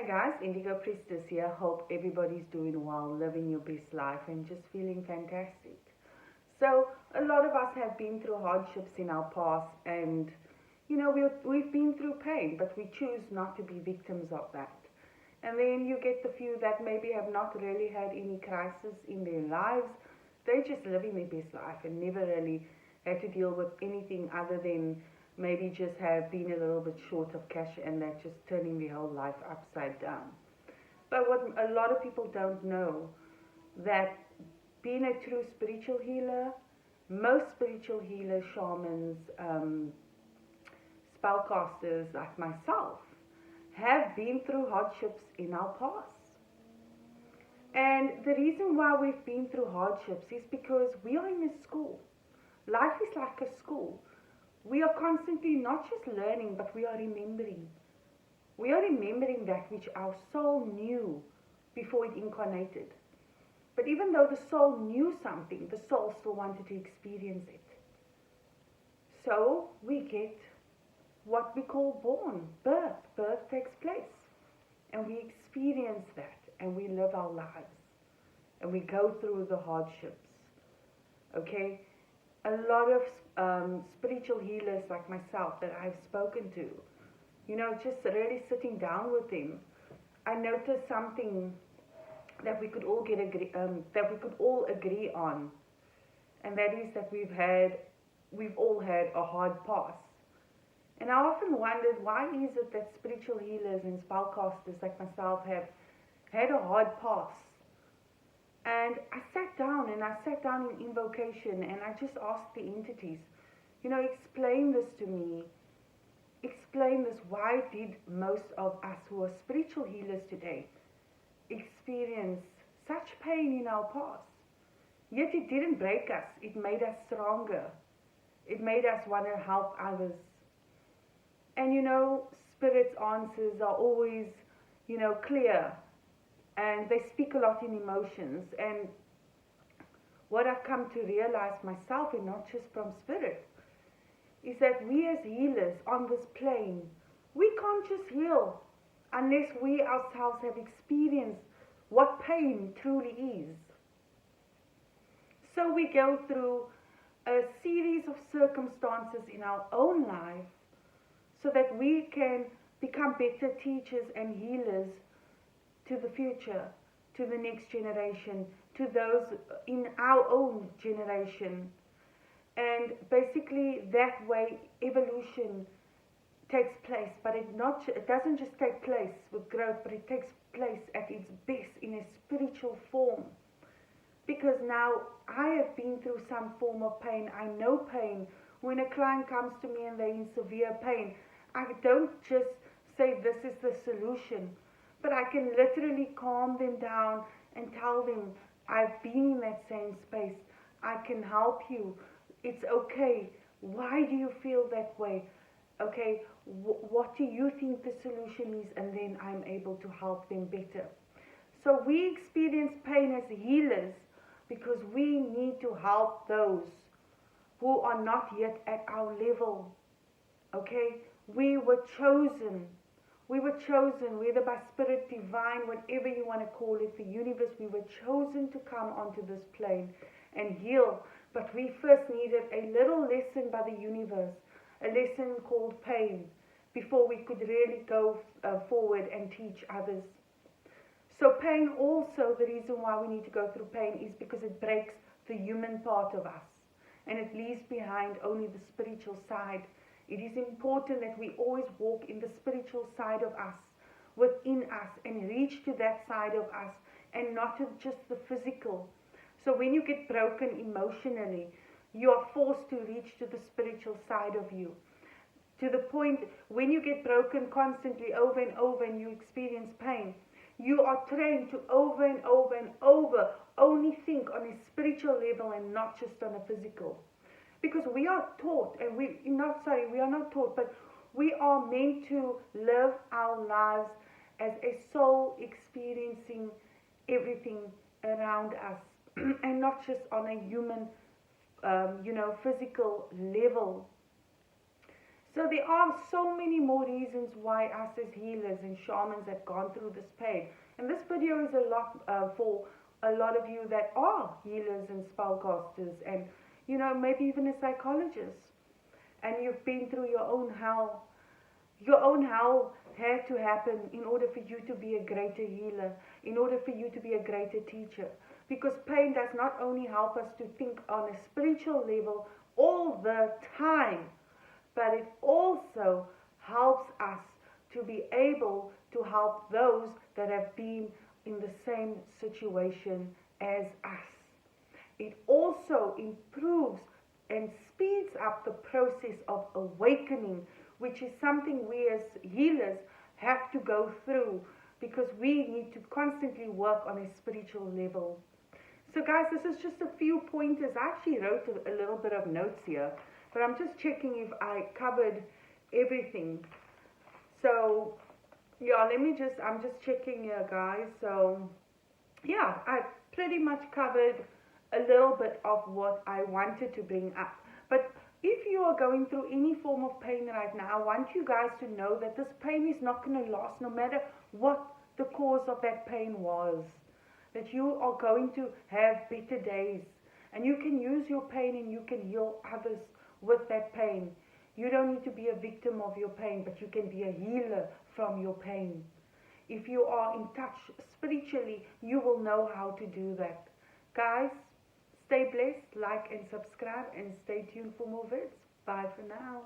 Hey guys, Indigo Priestess here. Hope everybody's doing well, living your best life, and just feeling fantastic. So, a lot of us have been through hardships in our past, and we've been through pain, but we choose not to be victims of that. And then you get the few that maybe have not really had any crisis in their lives. They're just living their best life and never really had to deal with anything other than maybe just have been a little bit short of cash, and that's just turning their whole life upside down. But what a lot of people don't know, that being a true spiritual healer, most spiritual healers, shamans, spellcasters like myself, have been through hardships in our past. And the reason why we've been through hardships is because we are in a school. Life is like a school. We are constantly not just learning, but we are remembering. We are remembering that which our soul knew before it incarnated. But even though the soul knew something, the soul still wanted to experience it. So we get what we call born, birth. Birth takes place. And we experience that, and we live our lives. And we go through the hardships. Okay? A lot of spiritual healers like myself that I've spoken to, just really sitting down with them, I noticed something that we could all agree on, and that is that we've all had a hard past. And I often wondered, why is it that spiritual healers and spellcasters like myself have had a hard past? And I sat down in invocation, and I just asked the entities, explain this to me. Explain this. Why did most of us who are spiritual healers today experience such pain in our past? Yet it didn't break us. It made us stronger. It made us want to help others. And Spirit's answers are always, clear. And they speak a lot in emotions. And what I've come to realize myself, and not just from Spirit, is that we as healers on this plane, we can't just heal unless we ourselves have experienced what pain truly is. So we go through a series of circumstances in our own life so that we can become better teachers and healers to the future, to the next generation, to those in our own generation. And basically that way evolution takes place, but it doesn't just take place with growth, but it takes place at its best in a spiritual form. Because now I have been through some form of pain. I know pain. When a client comes to me and they're in severe pain, I don't just say this is the solution, but I can literally calm them down and tell them, I've been in that same space. I can help you. It's okay. Why do you feel that way? Okay, what do you think the solution is? And then I'm able to help them better. So we experience pain as healers because we need to help those who are not yet at our level. Okay, we were chosen. We were chosen, whether by Spirit, Divine, whatever you want to call it, the universe. We were chosen to come onto this plane and heal. But we first needed a little lesson by the universe, a lesson called pain, before we could really go forward and teach others. So pain also, the reason why we need to go through pain is because it breaks the human part of us, and it leaves behind only the spiritual side. It is important that we always walk in the spiritual side of us, within us, and reach to that side of us, and not to just the physical. So when you get broken emotionally, you are forced to reach to the spiritual side of you. To the point, when you get broken constantly over and over and you experience pain, you are trained to over and over and over only think on a spiritual level and not just on a physical. Because we are taught, and we are not taught, but we are meant to live our lives as a soul experiencing everything around us, and not just on a human, physical level. So there are so many more reasons why us as healers and shamans have gone through this pain. And this video is a lot for a lot of you that are healers and spellcasters, and maybe even a psychologist, and you've been through your own hell. Your own hell had to happen in order for you to be a greater healer, in order for you to be a greater teacher. Because pain does not only help us to think on a spiritual level all the time, but it also helps us to be able to help those that have been in the same situation as us. It also improves and speeds up the process of awakening, which is something we as healers have to go through, because we need to constantly work on a spiritual level. So guys, this is just a few pointers. I actually wrote a little bit of notes here, but I'm just checking if I covered everything. So yeah, I'm just checking here, guys. So yeah, I pretty much covered a little bit of what I wanted to bring up. But if you are going through any form of pain right now, I want you guys to know that this pain is not going to last, no matter what the cause of that pain was. That you are going to have better days, and you can use your pain and you can heal others with that pain. You don't need to be a victim of your pain, but you can be a healer from your pain. If you are in touch spiritually, you will know how to do that. Guys, stay blessed, like and subscribe, and stay tuned for more vids. Bye for now.